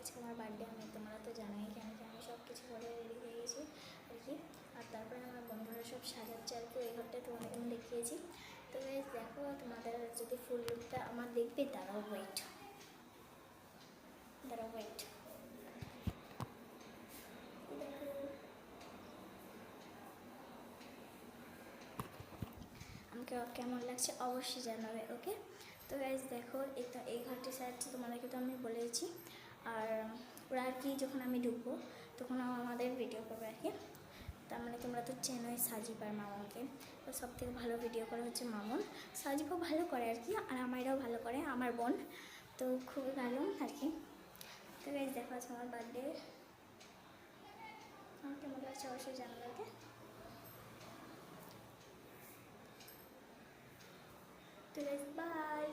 আজকে আমার বার্থডে, তোমরা তো জানোই কেন কি আমি সব কিছু করে রেডি হয়ে গেছি আর কি। আর তারপরে আমার বন্ধুরা সব সাজাচ্ছে আর কি, ওই ঘরটা তোমাদেরকে আমি দেখিয়েছি। তো গাইস দেখো, তোমাদের যদি ফুল লুকটা আমার দেখবে, দাঁড়াও ওয়েট। আমাকে কেমন লাগছে অবশ্যই জানাবে, ওকে। তো গাইজ দেখো, এই ঘরটি সাজাচ্ছি, তোমাদেরকে তো আমি বলেইছি। আর ওরা আর কি যখন আমি ঢুকবো তখন আমাদের ভিডিও করবে আর কি। তার মানে তোমরা তো চেনোই সাজিব আর মামনকে, তো সব থেকে ভালো ভিডিও করে হচ্ছে মামন। সাজিবও ভালো করে আর কি, আর আমারও ভালো করে, আমার বোন তো খুবই ভালো আর কি। তো গাইজ দেখো, আজকে আমার বার্থডে, আমার কেমন লাগছে অবশ্যই জানাবে, ওকে। তো গাইজ বাই।